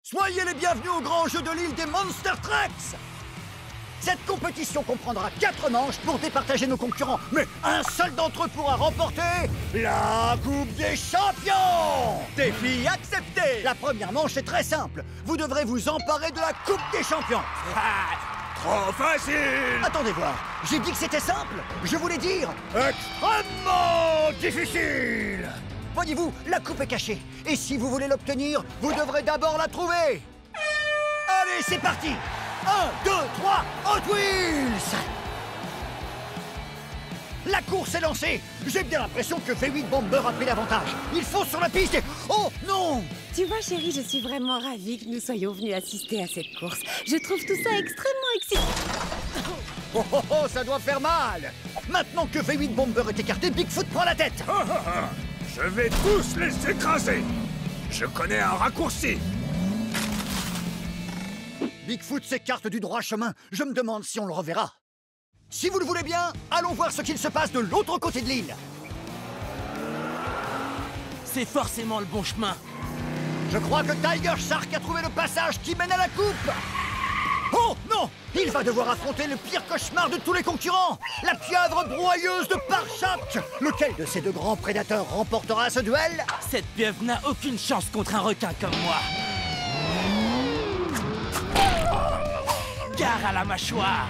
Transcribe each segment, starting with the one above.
Soyez les bienvenus au grand jeu de l'île des Monster Trucks. Cette compétition comprendra 4 manches pour départager nos concurrents, mais un seul d'entre eux pourra remporter la Coupe des Champions. Défi accepté. La première manche est très simple. Vous devrez vous emparer de la Coupe des Champions. Trop facile. Attendez voir, j'ai dit que c'était simple. Je voulais dire extrêmement difficile. Voyez-vous, la coupe est cachée. Et si vous voulez l'obtenir, vous devrez d'abord la trouver. Allez, c'est parti. 1, 2, 3, Hot Wheels. La course est lancée. J'ai bien l'impression que V8 Bomber a pris l'avantage. Il fonce sur la piste et... Oh, non! Tu vois, chérie, je suis vraiment ravie que nous soyons venus assister à cette course. Je trouve tout ça extrêmement excitant. Oh, oh, oh, ça doit faire mal. Maintenant que V8 Bomber est écarté, Bigfoot prend la tête. Je vais tous les écraser. Je connais un raccourci. Bigfoot s'écarte du droit chemin. Je me demande si on le reverra. Si vous le voulez bien, allons voir ce qu'il se passe de l'autre côté de l'île. C'est forcément le bon chemin. Je crois que Tiger Shark a trouvé le passage qui mène à la coupe. Oh non! Il va devoir affronter le pire cauchemar de tous les concurrents, la pieuvre broyeuse de Parchak. Lequel de ces deux grands prédateurs remportera ce duel? Cette pieuvre n'a aucune chance contre un requin comme moi. Gare à la mâchoire.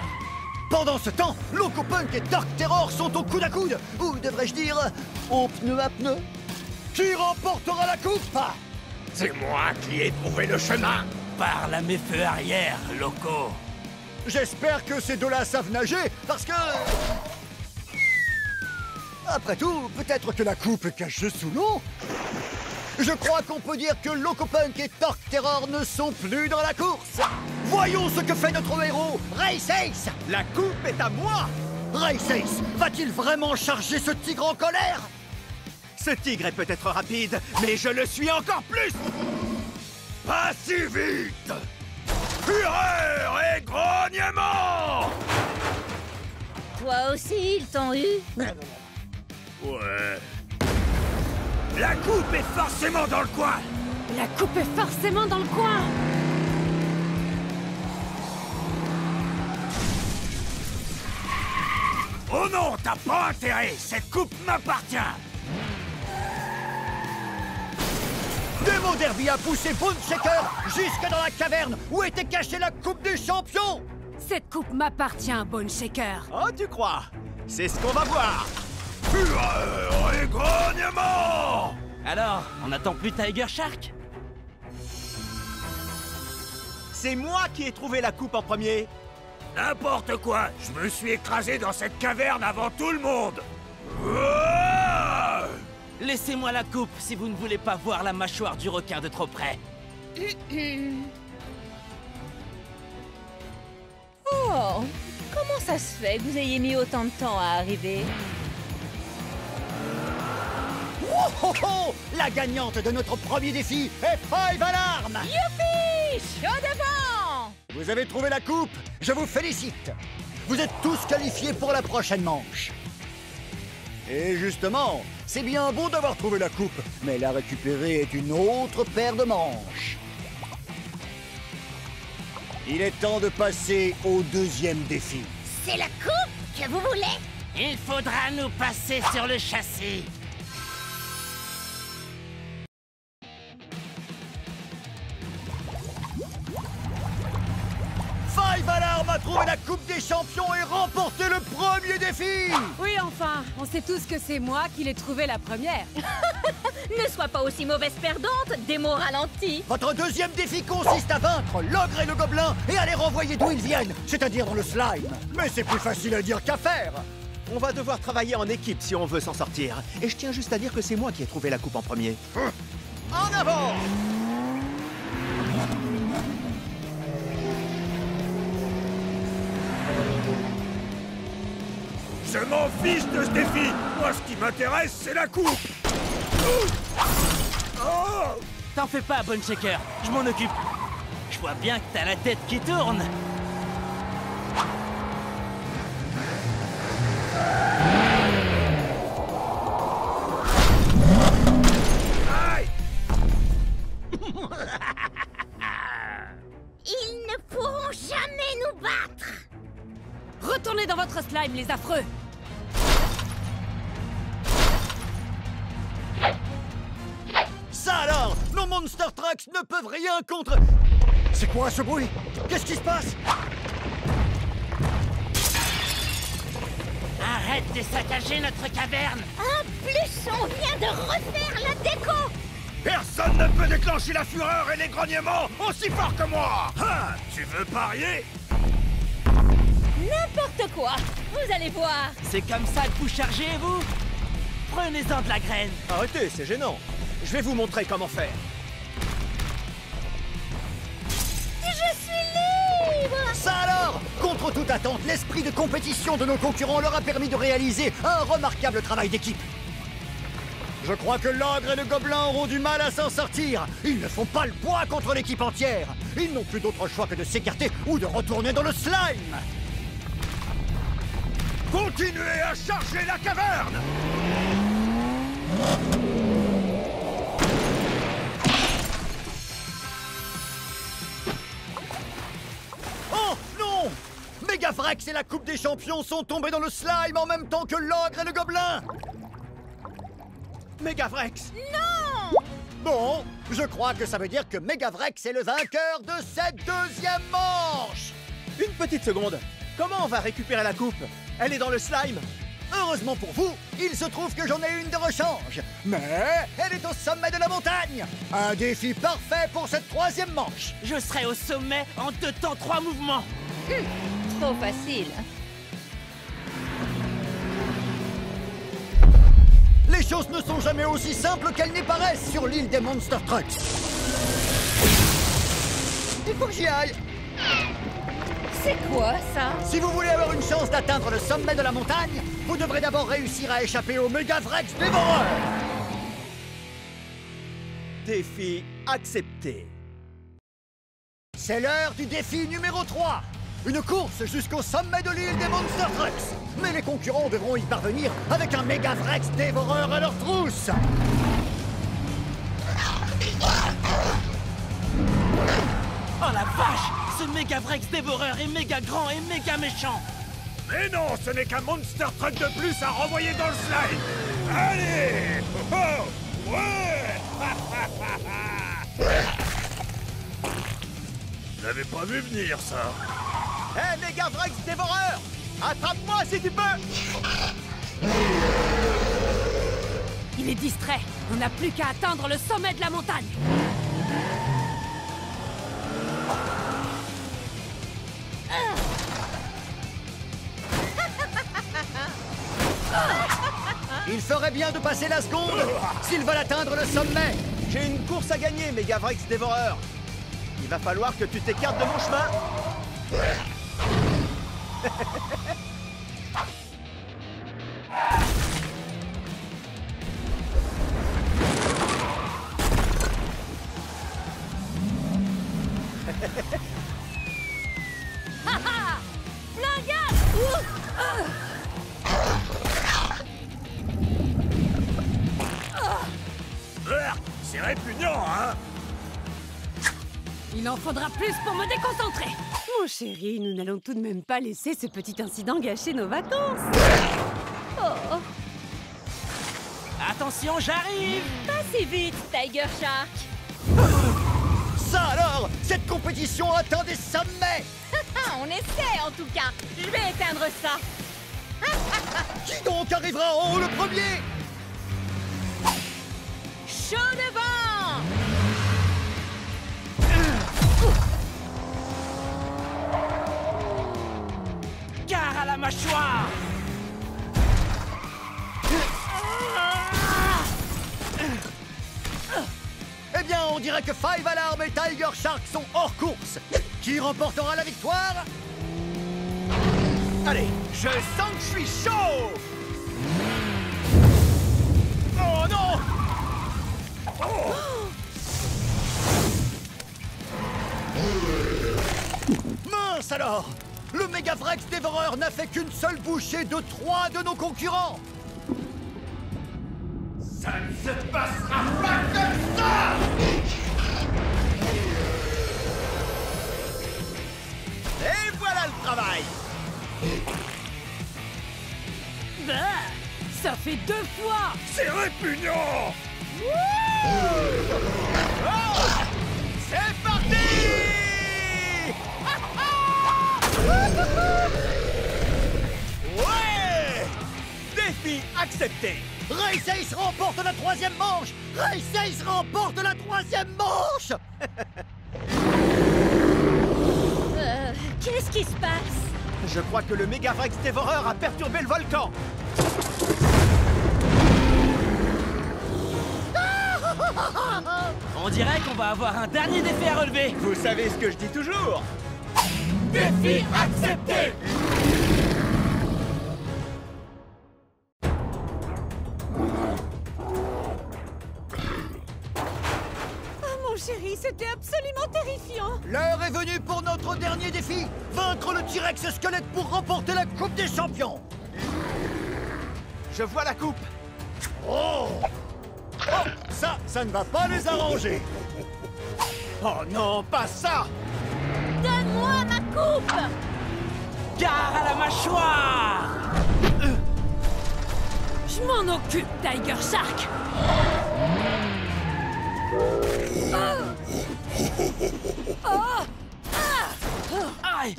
Pendant ce temps, Loco Punk et Dark Terror sont au coude à coude, ou devrais-je dire, au pneu à pneu. Qui remportera la coupe? C'est moi qui ai trouvé le chemin. Parle à mes feux arrière, Loco. J'espère que ces deux-là savent nager, parce que... Après tout, peut-être que la coupe est cachée sous l'eau. Je crois qu'on peut dire que Loco Punk et Dark Terror ne sont plus dans la course. Voyons ce que fait notre héros, Race Ace. La coupe est à moi. Race Ace va-t-il vraiment charger ce tigre en colère? Ce tigre est peut-être rapide, mais je le suis encore plus. Pas si vite. Fureur et grognement. Toi aussi, ils t'ont eu? Ouais. La coupe est forcément dans le coin. La coupe est forcément dans le coin. Oh non, t'as pas intérêt. Cette coupe m'appartient. Demo Derby a poussé Bone Shaker jusque dans la caverne où était cachée la Coupe des Champions. Cette coupe m'appartient, Bone Shaker. Oh, tu crois? C'est ce qu'on va voir. Fureur et grognement. Alors, on n'attend plus Tiger Shark? C'est moi qui ai trouvé la coupe en premier. N'importe quoi. Je me suis écrasé dans cette caverne avant tout le monde. Laissez-moi la coupe si vous ne voulez pas voir la mâchoire du requin de trop près. Oh, comment ça se fait que vous ayez mis autant de temps à arriver? Oh, oh, oh, la gagnante de notre premier défi est Five Alarm. Youpi! Chaud devant! Vous avez trouvé la coupe, je vous félicite. Vous êtes tous qualifiés pour la prochaine manche. Et justement, c'est bien beau d'avoir trouvé la coupe, mais la récupérer est une autre paire de manches. Il est temps de passer au deuxième défi. C'est la coupe que vous voulez? Il faudra nous passer sur le châssis. Five Alarm a trouvé la Coupe des Champions et remporté le premier défi. Oui, enfin, on sait tous que c'est moi qui l'ai trouvé la première. Ne sois pas aussi mauvaise perdante, démo ralenti. Votre deuxième défi consiste à vaincre l'ogre et le gobelin et à les renvoyer d'où ils viennent, c'est-à-dire dans le slime. Mais c'est plus facile à dire qu'à faire. On va devoir travailler en équipe si on veut s'en sortir. Et je tiens juste à dire que c'est moi qui ai trouvé la coupe en premier. En avant! Je m'en fiche de ce défi. Moi, ce qui m'intéresse, c'est la coupe. Oh! T'en fais pas, Bone Shaker, je m'en occupe. Je vois bien que t'as la tête qui tourne. Aïe! ne pourront jamais nous battre! Retournez dans votre slime, les affreux! Ça alors! Nos Monster Trucks ne peuvent rien contre... C'est quoi ce bruit? Qu'est-ce qui se passe? Arrête de saccager notre caverne! En plus, on vient de refaire la déco! Personne ne peut déclencher la fureur et les grognements aussi fort que moi! Ah, tu veux parier? N'importe quoi. Vous allez voir. C'est comme ça que vous chargez, vous? Prenez-en de la graine. Arrêtez, c'est gênant. Je vais vous montrer comment faire. Je suis libre! Ça alors! Contre toute attente, l'esprit de compétition de nos concurrents leur a permis de réaliser un remarquable travail d'équipe. Je crois que l'ogre et le gobelin auront du mal à s'en sortir. Ils ne font pas le poids contre l'équipe entière. Ils n'ont plus d'autre choix que de s'écarter ou de retourner dans le slime. Continuez à charger la caverne! Oh non! Megavrex et la Coupe des Champions sont tombés dans le slime en même temps que l'ogre et le gobelin. Megavrex! Non! Bon, je crois que ça veut dire que Megavrex est le vainqueur de cette deuxième manche. Une petite seconde. Comment on va récupérer la coupe? Elle est dans le slime. Heureusement pour vous, il se trouve que j'en ai une de rechange. Mais elle est au sommet de la montagne. Un défi parfait pour cette troisième manche. Je serai au sommet en 2 temps 3 mouvements. Trop facile. Les choses ne sont jamais aussi simples qu'elles n'y paraissent sur l'île des Monster Trucks. Il faut que j'y aille. C'est quoi ça? Si vous voulez avoir une chance d'atteindre le sommet de la montagne, vous devrez d'abord réussir à échapper au Megavrex dévoreur. Défi accepté. C'est l'heure du défi numéro 3. Une course jusqu'au sommet de l'île des Monster Trucks. Mais les concurrents devront y parvenir avec un Megavrex dévoreur à leur trousse. Oh la vache! Ce Megavrex dévoreur est méga grand et méga méchant! Mais non, ce n'est qu'un Monster Truck de plus à renvoyer dans le slime. Allez! Oh, oh, ouais! Je l'avais pas vu venir, ça. Hé, Megavrex dévoreur! Attrape-moi si tu peux! Il est distrait. On n'a plus qu'à atteindre le sommet de la montagne. Il ferait bien de passer la seconde s'ils veulent atteindre le sommet. J'ai une course à gagner, Megavrex dévoreur. Il va falloir que tu t'écartes de mon chemin. C'est répugnant, hein? Il en faudra plus pour me déconcentrer. Mon chéri, nous n'allons tout de même pas laisser ce petit incident gâcher nos vacances. Oh, Attention, j'arrive! pas si vite, Tiger Shark. Ça alors, cette compétition atteint des sommets. On essaie en tout cas. Je vais éteindre ça. Qui donc arrivera en haut le premier? Chaud devant. Gare à la mâchoire! Eh bien, on dirait que Five Alarm et Tiger Shark sont hors course. Qui remportera la victoire? Allez, je sens que je suis chaud! Oh non! Mince alors! Le Megavrex dévoreur n'a fait qu'une seule bouchée de 3 de nos concurrents. Ça ne se passera pas comme ça! fait 2 fois. C'est répugnant. C'est parti! Ouais! Défi accepté. Race Ace remporte la 3e manche. Race Ace remporte la 3e manche. Qu'est-ce qui se passe? Je crois que le Megavrex Dévoreur a perturbé le volcan. On dirait qu'on va avoir un dernier défi à relever. Vous savez ce que je dis toujours. Défi accepté! Oh mon chéri, c'était absolument terrifiant. L'heure est venue pour notre dernier défi. Vaincre le T-Rex squelette pour remporter la Coupe des Champions. Je vois la coupe. Oh, ça ne va pas les arranger. Oh non, pas ça. Donne-moi ma coupe! Gare à la mâchoire! Je m'en occupe, Tiger Shark. Aïe!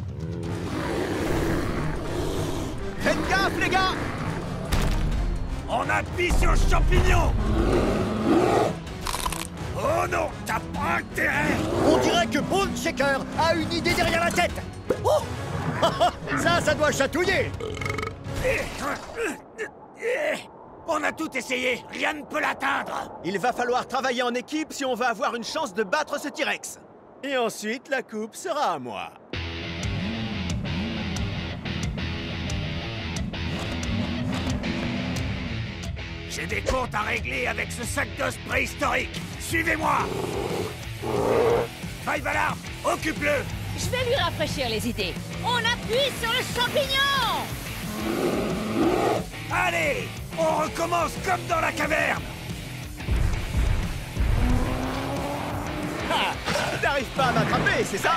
Faites gaffe, les gars. On appuie sur le champignon! Oh non, t'as pas intérêt. On dirait que Bone Shaker a une idée derrière la tête. Oh, ça doit chatouiller. On a tout essayé, rien ne peut l'atteindre. Il va falloir travailler en équipe si on veut avoir une chance de battre ce T-Rex. Et ensuite, la coupe sera à moi. J'ai des comptes à régler avec ce sac d'os préhistorique. Suivez-moi. Five Alarm, occupe-le. Je vais lui rafraîchir les idées. On appuie sur le champignon! Allez, on recommence comme dans la caverne. Ah, t'arrives pas à m'attraper, c'est ça?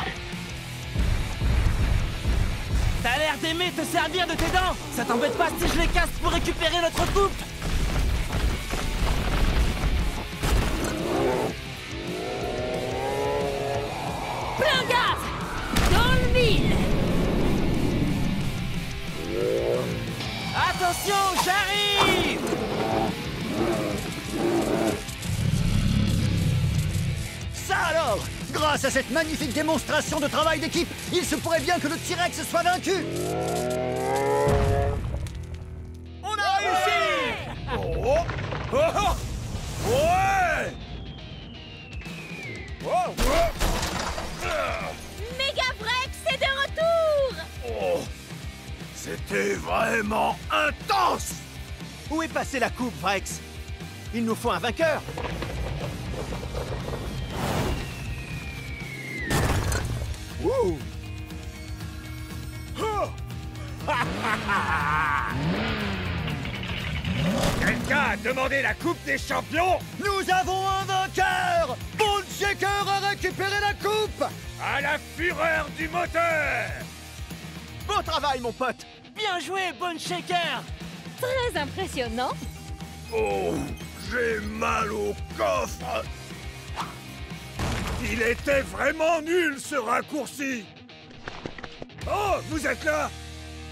T'as l'air d'aimer te servir de tes dents! Ça t'embête pas si je les casse pour récupérer notre coupe? Plein gaz. Dans le mille. Attention, j'arrive! Ça alors, grâce à cette magnifique démonstration de travail d'équipe, il se pourrait bien que le T-Rex soit vaincu. On a réussi. Oh, oh, oh. Ouais. Oh, oh. Megavrex est de retour! Oh, c'était vraiment intense. Où est passée la coupe, Vrex? Il nous faut un vainqueur. Wouh. Oh. Quelqu'un a demandé la Coupe des Champions? Nous avons un vainqueur. Bone Shaker a récupéré la coupe. À la fureur du moteur. Beau travail, mon pote. Bien joué, Bone Shaker! Très impressionnant. Oh, j'ai mal au coffre. Il était vraiment nul, ce raccourci. Oh, vous êtes là?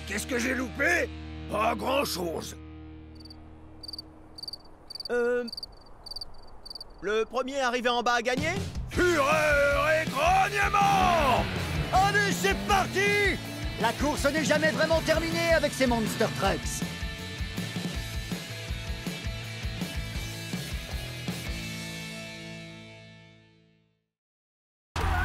Qu'est-ce que j'ai loupé? Pas grand-chose. Le premier arrivé en bas a gagné? Fureur et grognement! Allez, c'est parti. La course n'est jamais vraiment terminée avec ces Monster Trucks.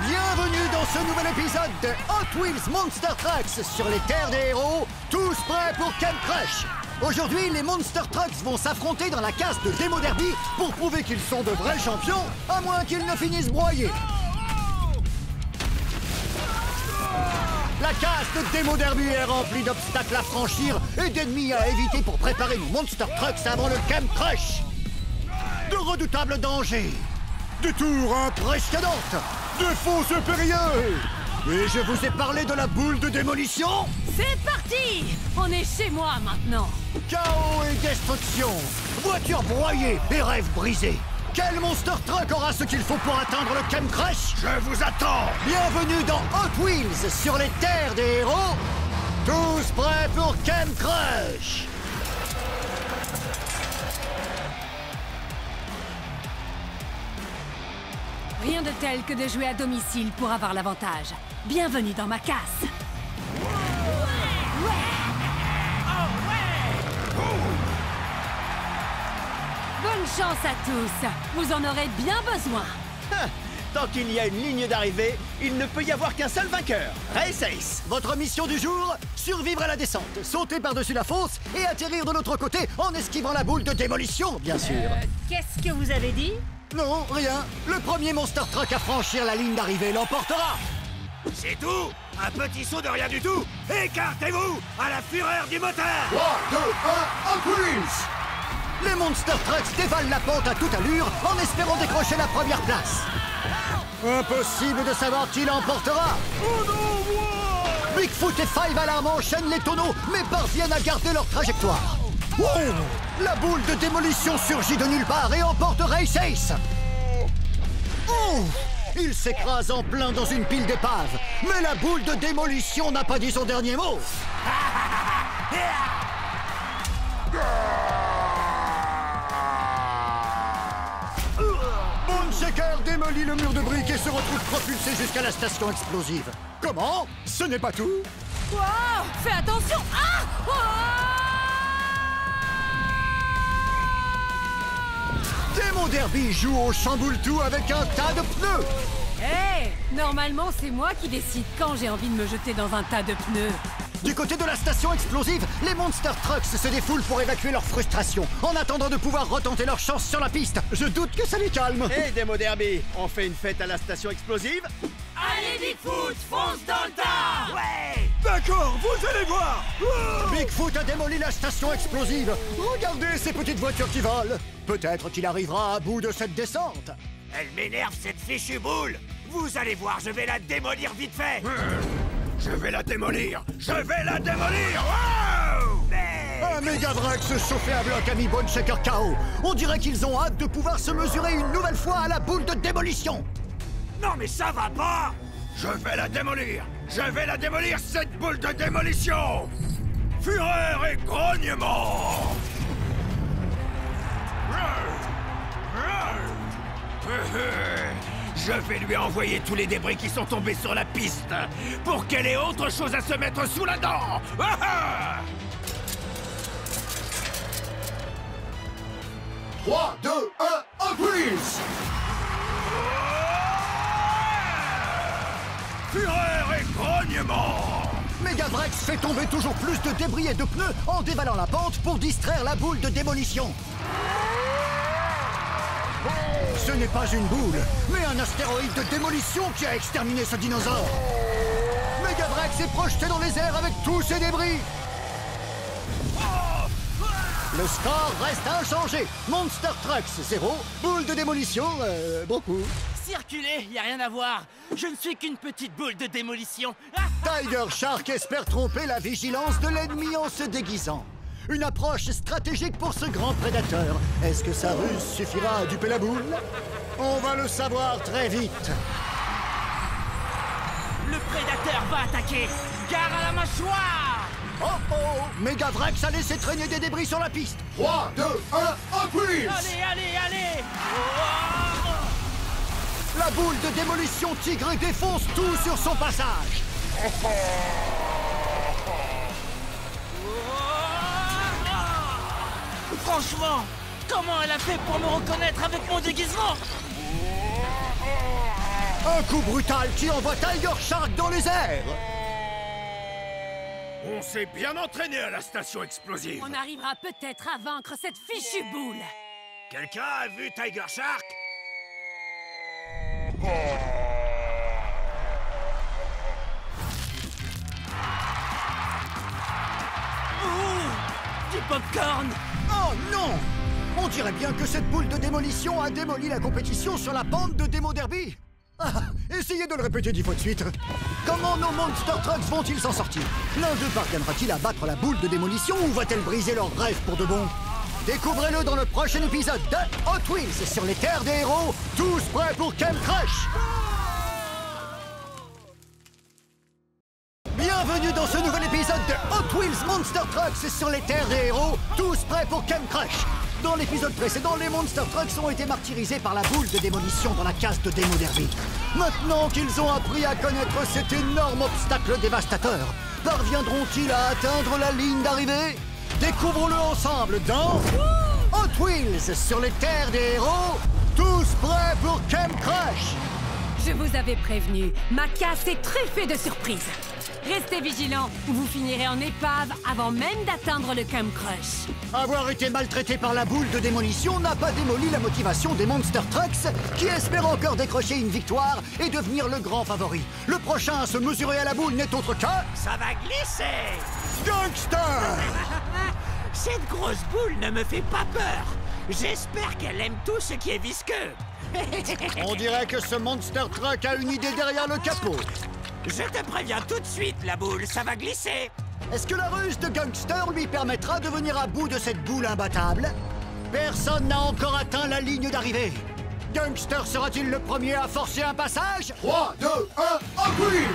Bienvenue dans ce nouvel épisode de Hot Wheels Monster Trucks sur les terres des héros, tous prêts pour Camp Crush. Aujourd'hui, les Monster Trucks vont s'affronter dans la casse de Demo Derby pour prouver qu'ils sont de vrais champions, à moins qu'ils ne finissent broyés. La casse de Demo Derby est remplie d'obstacles à franchir et d'ennemis à éviter pour préparer nos Monster Trucks avant le Camp Crush. De redoutables dangers, de tours impressionnantes, de faux périlleux Et je vous ai parlé de la boule de démolition? C'est parti! On est chez moi maintenant. Chaos et destruction, voitures broyées et rêves brisés. Quel Monster Truck aura ce qu'il faut pour atteindre le Kem Crush? Je vous attends! Bienvenue dans Hot Wheels, sur les terres des héros. Tous prêts pour Kem Crush? Rien de tel que de jouer à domicile pour avoir l'avantage. Bienvenue dans ma casse. Bonne chance à tous. Vous en aurez bien besoin. Tant qu'il y a une ligne d'arrivée, il ne peut y avoir qu'un seul vainqueur. Race Ace. Votre mission du jour, survivre à la descente, sauter par-dessus la fosse et atterrir de l'autre côté en esquivant la boule de démolition, bien sûr. Qu'est-ce que vous avez dit? Non, rien. Le premier Monster Truck à franchir la ligne d'arrivée l'emportera. C'est tout? Un petit saut de rien du tout? Écartez-vous à la fureur du moteur! 3, 2, 1, Hot Wheels! Les Monster Trucks dévalent la pente à toute allure en espérant décrocher la première place. Impossible de savoir qui l'emportera. Oh non, Bigfoot et Five Alarm enchaînent les tonneaux, mais parviennent à garder leur trajectoire. Wow! La boule de démolition surgit de nulle part et emporte Race Ace. Oh! Il s'écrase en plein dans une pile d'épaves. Mais la boule de démolition n'a pas dit son dernier mot. Shaker démolit le mur de briques et se retrouve propulsé jusqu'à la station explosive. Comment? Ce n'est pas tout. Wow! Fais attention! Ah! Oh! Démon Derby joue au chamboule-tout avec un tas de pneus. Hé! Normalement, c'est moi qui décide quand j'ai envie de me jeter dans un tas de pneus. Du côté de la station explosive, les Monster Trucks se défoulent pour évacuer leur frustration, en attendant de pouvoir retenter leur chance sur la piste. Je doute que ça les calme. Hey Démo Derby, on fait une fête à la station explosive? Allez Bigfoot, fonce dans le tas! Ouais! D'accord, vous allez voir! Bigfoot a démoli la station explosive. Regardez ces petites voitures qui volent. Peut-être qu'il arrivera à bout de cette descente. Elle m'énerve cette fichue boule! Vous allez voir, je vais la démolir vite fait! Je vais la démolir! Je vais la démolir! Wow! Un méga wreck se chauffait à bloc a mis Bone Shaker KO. On dirait qu'ils ont hâte de pouvoir se mesurer une nouvelle fois à la boule de démolition. Non mais ça va pas! Je vais la démolir! Je vais la démolir, cette boule de démolition! Fureur et grognement! Je vais lui envoyer tous les débris qui sont tombés sur la piste pour qu'elle ait autre chose à se mettre sous la dent. 3, 2, 1, Hot Wheels! Fureur et grognement! Megavrex fait tomber toujours plus de débris et de pneus en dévalant la pente pour distraire la boule de démolition. Ce n'est pas une boule, mais un astéroïde de démolition qui a exterminé ce dinosaure. Megavrex est projeté dans les airs avec tous ses débris. Le score reste inchangé. Monster Trucks 0, boule de démolition beaucoup. Circulez, y a rien à voir. Je ne suis qu'une petite boule de démolition. Tiger Shark espère tromper la vigilance de l'ennemi en se déguisant. Une approche stratégique pour ce grand prédateur. Est-ce que sa ruse suffira à duper la boule? On va le savoir très vite. Le prédateur va attaquer. Gare à la mâchoire! Oh oh! Megavrex a laissé traîner des débris sur la piste. 3, 2, 1, Hot Wheels! Allez, allez, allez! La boule de démolition Tigre défonce tout sur son passage. Franchement, comment elle a fait pour me reconnaître avec mon déguisement? Un coup brutal qui envoie Tiger Shark dans les airs. On s'est bien entraîné à la station explosive. On arrivera peut-être à vaincre cette fichue boule. Quelqu'un a vu Tiger Shark? Du popcorn! Oh non! On dirait bien que cette boule de démolition a démoli la compétition sur la pente de Démo Derby. Ah, et Essayez de le répéter 10 fois de suite. Comment nos Monster Trucks vont-ils s'en sortir? L'un d'eux parviendra-t-il à battre la boule de démolition ou va-t-elle briser leur rêve pour de bon? Découvrez-le dans le prochain épisode de Hot Wheels sur les terres des héros, tous prêts pour Camp Crush. Bienvenue dans ce nouvel épisode de Hot Wheels Monster Trucks sur les terres des héros, tous prêts pour Camp Crush. Dans l'épisode précédent, les Monster Trucks ont été martyrisés par la boule de démolition dans la case de Démo Derby. Maintenant qu'ils ont appris à connaître cet énorme obstacle dévastateur, parviendront-ils à atteindre la ligne d'arrivée? Découvrons-le ensemble dans Hot Wheels sur les terres des héros, tous prêts pour Camp Crush. Je vous avais prévenu, ma casse est truffée de surprises. Restez vigilants ou vous finirez en épave avant même d'atteindre le Camp Crush. Avoir été maltraité par la boule de démolition n'a pas démoli la motivation des Monster Trucks qui espèrent encore décrocher une victoire et devenir le grand favori. Le prochain à se mesurer à la boule n'est autre que... Ça va glisser! Gangster! Cette grosse boule ne me fait pas peur. J'espère qu'elle aime tout ce qui est visqueux. On dirait que ce Monster Truck a une idée derrière le capot. Je te préviens tout de suite, la boule, ça va glisser. Est-ce que la ruse de Gangster lui permettra de venir à bout de cette boule imbattable? Personne n'a encore atteint la ligne d'arrivée. Gangster sera-t-il le premier à forcer un passage? 3, 2, 1, Hot Wheels!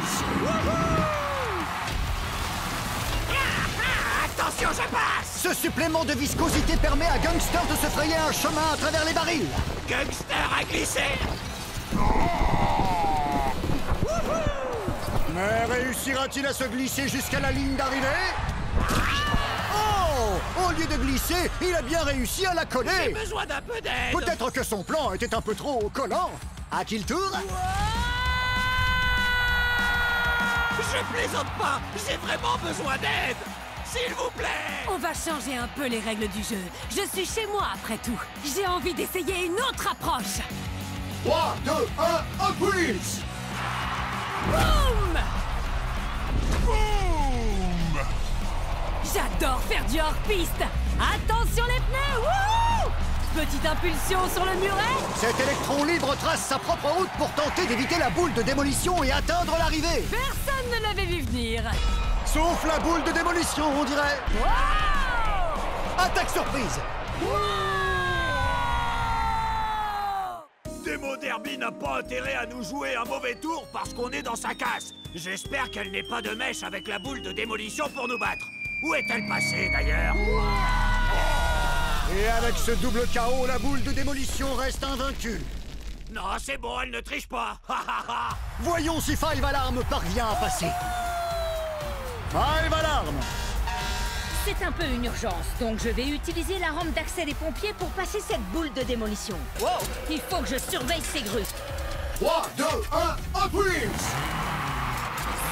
Attention, je passe! Ce supplément de viscosité permet à Gangster de se frayer un chemin à travers les barils. Gangster a glissé! Mais réussira-t-il à se glisser jusqu'à la ligne d'arrivée? Oh! Au lieu de glisser, il a bien réussi à la J'ai coller! besoin d'un peu d'aide! Peut-être que son plan était un peu trop collant. À qui le tour? Je plaisante pas! J'ai vraiment besoin d'aide! S'il vous plaît! On va changer un peu les règles du jeu. Je suis chez moi après tout. J'ai envie d'essayer une autre approche. 3, 2, 1, Hot Wheels! Boum! Boum! J'adore faire du hors-piste. Attention les pneus! Wouh! Petite impulsion sur le muret. Cet électron libre trace sa propre route pour tenter d'éviter la boule de démolition et atteindre l'arrivée. Personne ne l'avait vu venir. Sauf la boule de démolition, on dirait. Wow! Attaque surprise. Démo Derby n'a pas intérêt à nous jouer un mauvais tour parce qu'on est dans sa casse. J'espère qu'elle n'est pas de mèche avec la boule de démolition pour nous battre. Où est-elle passée, d'ailleurs? Et avec ce double KO, la boule de démolition reste invaincue. Non, c'est bon, elle ne triche pas. Voyons si Five Alarm parvient à passer. Five Alarm! C'est un peu une urgence, donc je vais utiliser la rampe d'accès des pompiers pour passer cette boule de démolition. Wow! Il faut que je surveille ces grues. 3, 2, 1, Hot Wheels!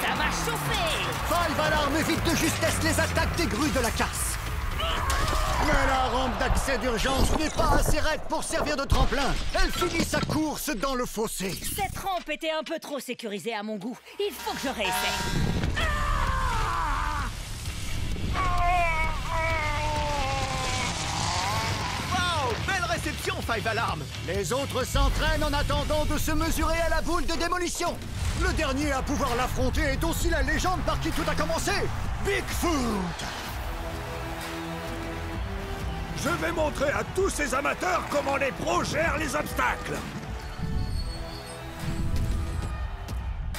Ça va chauffer! Five Alarm évite de justesse les attaques des grues de la casse. Mais la rampe d'accès d'urgence n'est pas assez raide pour servir de tremplin. Elle finit sa course dans le fossé. Cette rampe était un peu trop sécurisée à mon goût. Il faut que je réessaye. Wow! Belle réception, Five Alarm! Les autres s'entraînent en attendant de se mesurer à la boule de démolition. Le dernier à pouvoir l'affronter est aussi la légende par qui tout a commencé, Bigfoot! Je vais montrer à tous ces amateurs comment les pros gèrent les obstacles.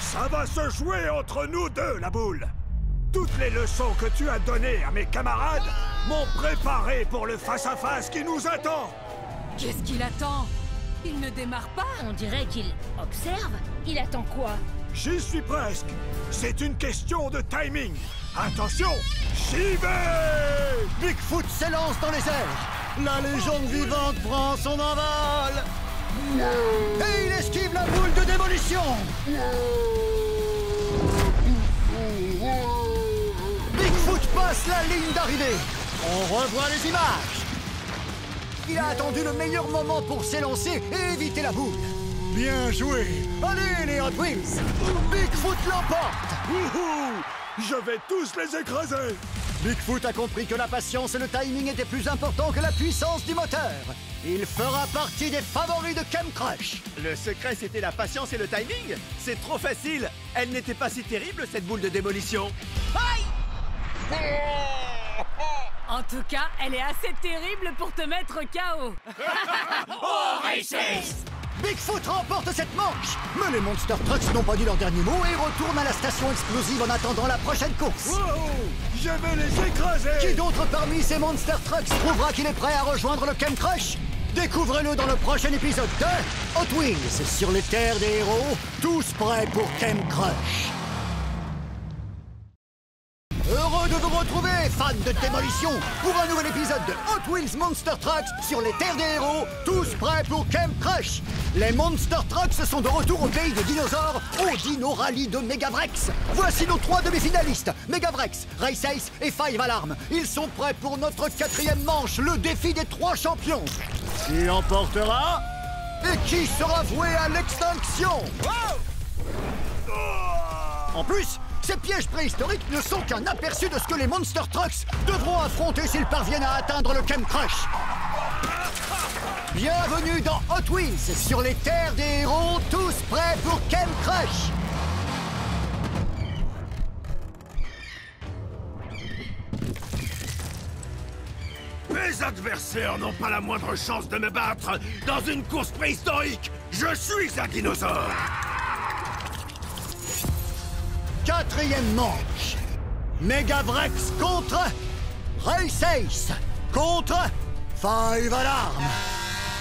Ça va se jouer entre nous deux, la boule. Toutes les leçons que tu as données à mes camarades m'ont préparé pour le face-à-face qui nous attend. Qu'est-ce qu'il attend? Il ne démarre pas? On dirait qu'il observe. Il attend quoi? J'y suis presque. C'est une question de timing. Attention, j'y vais! Bigfoot s'élance dans les airs. La légende vivante prend son envol. Et il esquive la boule de démolition. Bigfoot passe la ligne d'arrivée. On revoit les images. Il a attendu le meilleur moment pour s'élancer et éviter la boule. Bien joué. Allez, les Hot Wheels. Bigfoot l'emporte. Wouhou! Je vais tous les écraser! Bigfoot a compris que la patience et le timing étaient plus importants que la puissance du moteur. Il fera partie des favoris de Kem Crush. Le secret, c'était la patience et le timing. C'est trop facile. Elle n'était pas si terrible, cette boule de démolition. En tout cas, elle est assez terrible pour te mettre KO. Oh, Races! Bigfoot remporte cette manche. Mais les Monster Trucks n'ont pas dit leur dernier mot et retournent à la station explosive en attendant la prochaine course. Je vais les écraser. Qui d'autre parmi ces Monster Trucks prouvera qu'il est prêt à rejoindre le Kem Crush? Découvrez-le dans le prochain épisode de Hot Wheels sur les terres des héros, tous prêts pour Kem Crush. Heureux de vous retrouver, fans de démolition, pour un nouvel épisode de Hot Wheels Monster Trucks sur les terres des héros, tous prêts pour Kem Crush. Les Monster Trucks sont de retour au pays des dinosaures, au Dino Rally de Megavrex. Voici nos 3 demi-finalistes, Megavrex, Race Ace et Five Alarm. Ils sont prêts pour notre 4e manche, le défi des 3 champions. Qui emportera et qui sera voué à l'extinction? En plus, ces pièges préhistoriques ne sont qu'un aperçu de ce que les Monster Trucks devront affronter s'ils parviennent à atteindre le Kem Crush. Bienvenue dans Hot Wheels, sur les terres des héros, tous prêts pour Kem Crush. Mes adversaires n'ont pas la moindre chance de me battre dans une course préhistorique. Je suis un dinosaure. 4e manche. Megavrex contre Race Ace contre Five Alarm.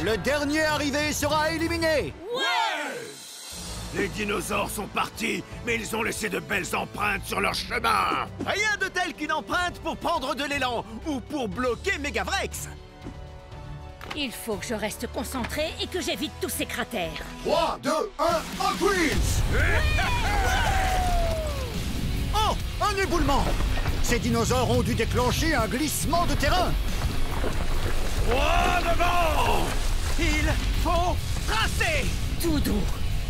Le dernier arrivé sera éliminé. Les dinosaures sont partis, mais ils ont laissé de belles empreintes sur leur chemin. Rien de tel qu'une empreinte pour prendre de l'élan ou pour bloquer Megavrex. Il faut que je reste concentré et que j'évite tous ces cratères. 3, 2, 1, Hot Wheels. Oh, un éboulement. Ces dinosaures ont dû déclencher un glissement de terrain. Droit devant. Il faut tracer. Tout doux.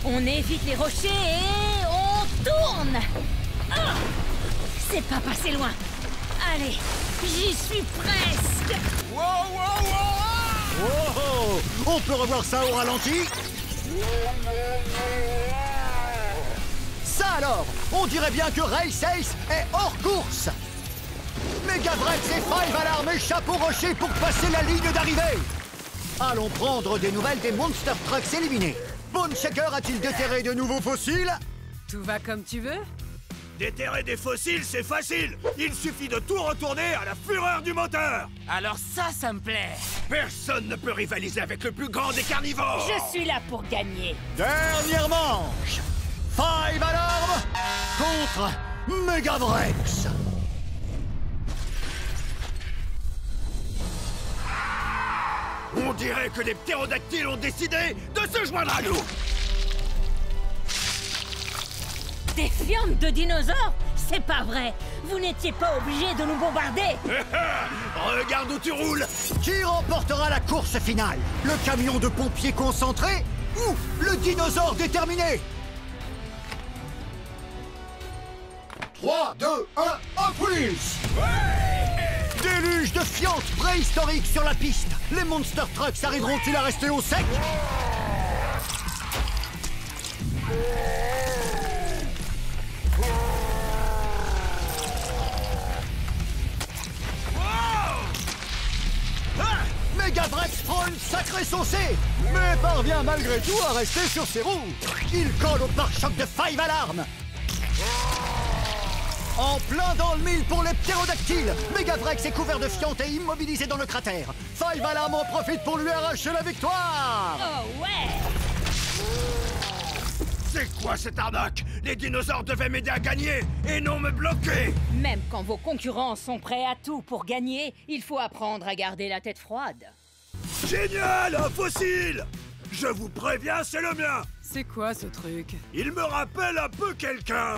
On évite les rochers et on tourne. Ah, c'est pas passé loin. Allez, j'y suis presque. Oh, on peut revoir ça au ralenti. Ça alors, on dirait bien que Race Ace est hors course. Megavrex et Five Alarm échappent au rocher pour passer la ligne d'arrivée. Allons prendre des nouvelles des Monster Trucks éliminés. Bone Shaker a-t-il déterré de nouveaux fossiles? Tout va comme tu veux? Déterrer des fossiles, c'est facile. Il suffit de tout retourner à la fureur du moteur. Alors ça me plaît. Personne ne peut rivaliser avec le plus grand des carnivores. Je suis là pour gagner. Dernière manche. Five Alarm contre Megavrex. On dirait que les ptérodactyles ont décidé de se joindre à nous. Des fientes de dinosaures? C'est pas vrai. Vous n'étiez pas obligé de nous bombarder. Regarde où tu roules. Qui remportera la course finale? Le camion de pompiers concentré ou le dinosaure déterminé? 3, 2, 1, Hot Wheels! Déluge de fientes préhistoriques sur la piste. Les Monster Trucks arriveront-ils à rester au sec? Megavrex prend une sacrée saucée, mais parvient malgré tout à rester sur ses roues. Il colle au pare-choc de Five Alarm. En plein dans le mille pour les ptérodactyles. Megavrex est couvert de fientes et immobilisé dans le cratère. Five Alarm en profite pour lui arracher la victoire. Oh ouais. C'est quoi cette arnaque? Les dinosaures devaient m'aider à gagner et non me bloquer. Même quand vos concurrents sont prêts à tout pour gagner, il faut apprendre à garder la tête froide. Génial, un fossile. Je vous préviens, c'est le mien. C'est quoi ce truc? Il me rappelle un peu quelqu'un.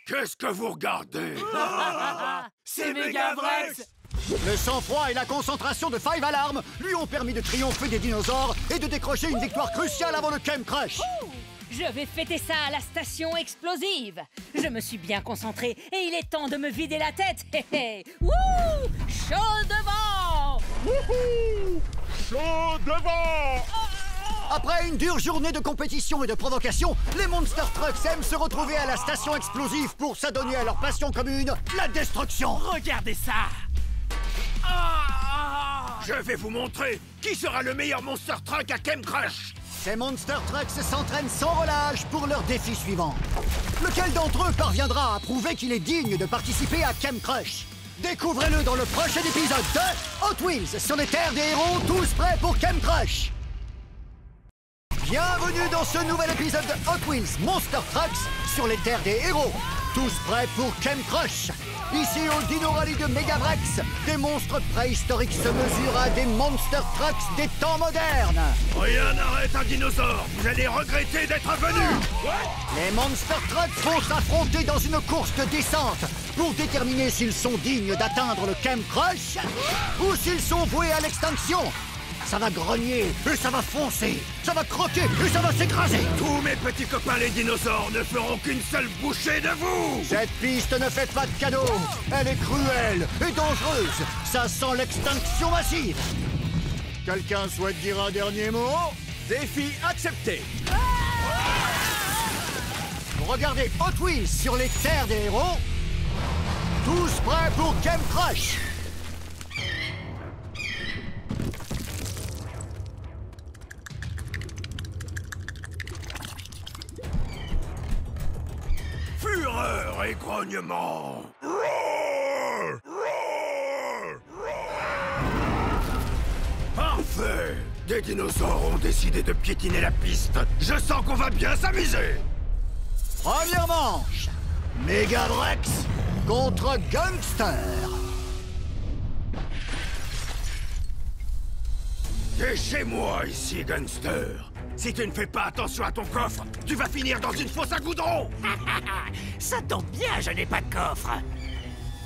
Qu'est-ce que vous regardez? C'est Megavrex. Le sang-froid et la concentration de Five Alarm lui ont permis de triompher des dinosaures et de décrocher une victoire cruciale avant le Kem Crush. Je vais fêter ça à la station explosive. Je me suis bien concentrée et il est temps de me vider la tête. Hé hé. Wouh! Chaud devant! Wouhou! Chaud devant! Après une dure journée de compétition et de provocation, les Monster Trucks aiment se retrouver à la station explosive pour s'adonner à leur passion commune, la destruction. Regardez ça! Je vais vous montrer qui sera le meilleur Monster Truck à Kem Crush. Ces Monster Trucks s'entraînent sans relâche pour leur défi suivant. Lequel d'entre eux parviendra à prouver qu'il est digne de participer à Kem Crush? Découvrez-le dans le prochain épisode de Hot Wheels sur les terres des héros, tous prêts pour Kem Crush. Bienvenue dans ce nouvel épisode de Hot Wheels Monster Trucks sur les terres des héros, tous prêts pour Kem Crush. Ici au Dino Rally de Megavrex, des monstres préhistoriques se mesurent à des Monster Trucks des temps modernes. Rien n'arrête un dinosaure. Vous allez regretter d'être venu. Les Monster Trucks vont s'affronter dans une course de descente pour déterminer s'ils sont dignes d'atteindre le Kem Crush ou s'ils sont voués à l'extinction. Ça va grogner et ça va foncer, ça va croquer et ça va s'écraser. Tous mes petits copains les dinosaures ne feront qu'une seule bouchée de vous. Cette piste ne fait pas de cadeau. Elle est cruelle et dangereuse. Ça sent l'extinction massive. Quelqu'un souhaite dire un dernier mot? Défi accepté. Regardez Hot Wheels sur les terres des héros. Tous prêts pour Kem Crush. Fureur et grognement. Roar! Roar! Parfait. Des dinosaures ont décidé de piétiner la piste. Je sens qu'on va bien s'amuser. Première manche. Megavrex contre Gangster. T'es chez moi ici, Gangster. Si tu ne fais pas attention à ton coffre, tu vas finir dans une fosse à goudron. Ça tombe bien, je n'ai pas de coffre.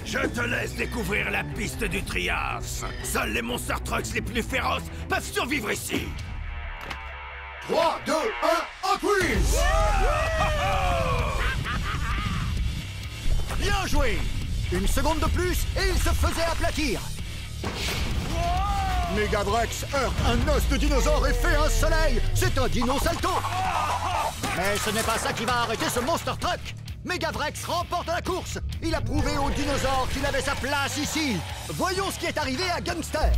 Je te laisse découvrir la piste du Trias. Seuls les Monster Trucks les plus féroces peuvent survivre ici. 3, 2, 1, Hot Wheels. Bien joué. Une seconde de plus et il se faisait aplatir. Megavrex heurte un os de dinosaure et fait un soleil. C'est un dino salto. Mais ce n'est pas ça qui va arrêter ce Monster Truck. Megavrex remporte la course. Il a prouvé aux dinosaures qu'il avait sa place ici. Voyons ce qui est arrivé à Gangster.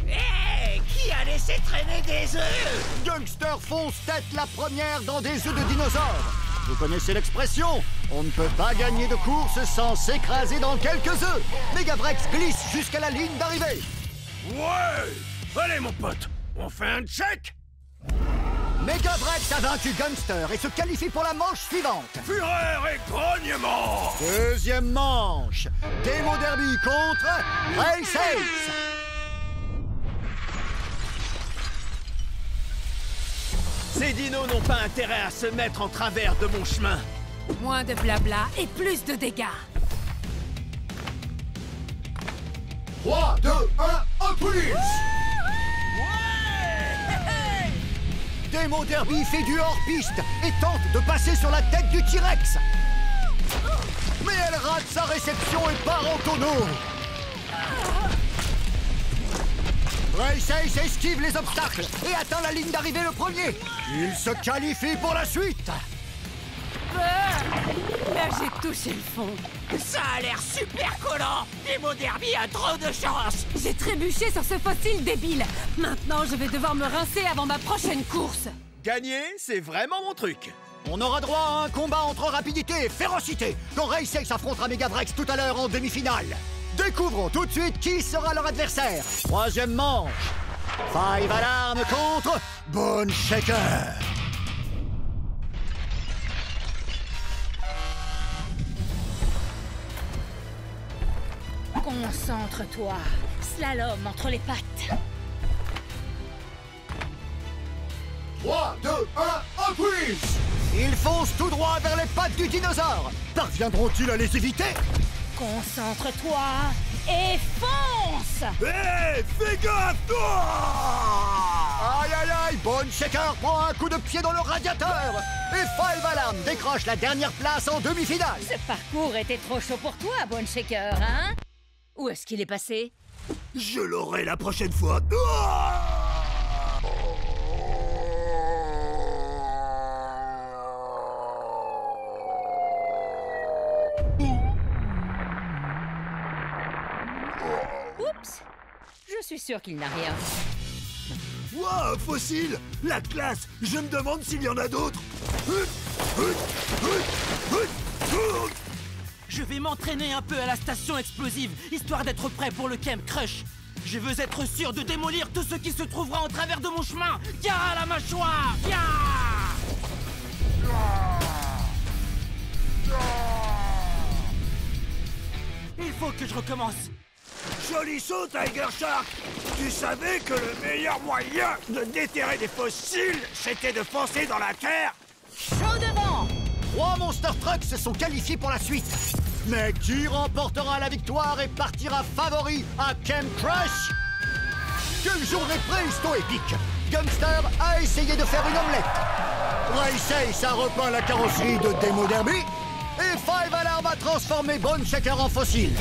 Hé! Qui a laissé traîner des œufs? Gangster fonce tête la première dans des œufs de dinosaures. Vous connaissez l'expression? On ne peut pas gagner de course sans s'écraser dans quelques œufs. Megavrex glisse jusqu'à la ligne d'arrivée. Ouais! Allez, mon pote, on fait un check? Megavrex a vaincu Gangster et se qualifie pour la manche suivante. Fureur et grognement! Deuxième manche. Demo Derby contre Race Ace. Ces dinos n'ont pas intérêt à se mettre en travers de mon chemin. Moins de blabla et plus de dégâts. 3, 2, 1, Hot Wheels. Demo Derby fait du hors-piste et tente de passer sur la tête du T-Rex. Mais elle rate sa réception et part en tonneau. Race Ace esquive les obstacles et atteint la ligne d'arrivée le premier. Il se qualifie pour la suite. Là, j'ai touché le fond. Ça a l'air super collant. Demo Derby a trop de chance. J'ai trébuché sur ce fossile débile. Maintenant, je vais devoir me rincer avant ma prochaine course. Gagner, c'est vraiment mon truc. On aura droit à un combat entre rapidité et férocité quand Race Ace affrontera Megavrex tout à l'heure en demi-finale. Découvrons tout de suite qui sera leur adversaire. Troisième manche. Five Alarm contre Bone Shaker. Concentre-toi. Slalom entre les pattes. 3, 2, 1, Hot Wheels. Ils foncent tout droit vers les pattes du dinosaure. Parviendront-ils à les éviter? Concentre-toi et fonce! Hé, fais gaffe, toi! Aïe aïe aïe, Bone Shaker prend un coup de pied dans le radiateur. Et Five Alarm décroche la dernière place en demi-finale. Ce parcours était trop chaud pour toi, Bone Shaker, hein? Où est-ce qu'il est passé? Je l'aurai la prochaine fois. Oups! Je suis sûr qu'il n'a rien. Wow, fossile! La classe! Je me demande s'il y en a d'autres! Je vais m'entraîner un peu à la station explosive, histoire d'être prêt pour le Camp Crush. Je veux être sûr de démolir tout ce qui se trouvera en travers de mon chemin. Ya la mâchoire! Ya! Il faut que je recommence. Joli saut, Tiger Shark! Tu savais que le meilleur moyen de déterrer des fossiles, c'était de foncer dans la terre? Chaud devant! 3 Monster Trucks se sont qualifiés pour la suite. Mais qui remportera la victoire et partira favori à Camp Crush? Quelle journée préhisto-épique! Gumster a essayé de faire une omelette. Race Ace a repeint la carrosserie de Demo Derby. Et Five Alarm a transformé Bone Shaker en fossile.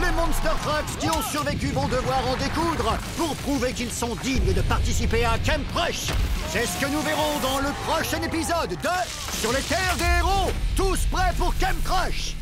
Les Monster Trucks qui ont survécu vont devoir en découdre pour prouver qu'ils sont dignes de participer à Camp Crush. C'est ce que nous verrons dans le prochain épisode de Sur les terres des héros. Tous prêts pour Camp Crush?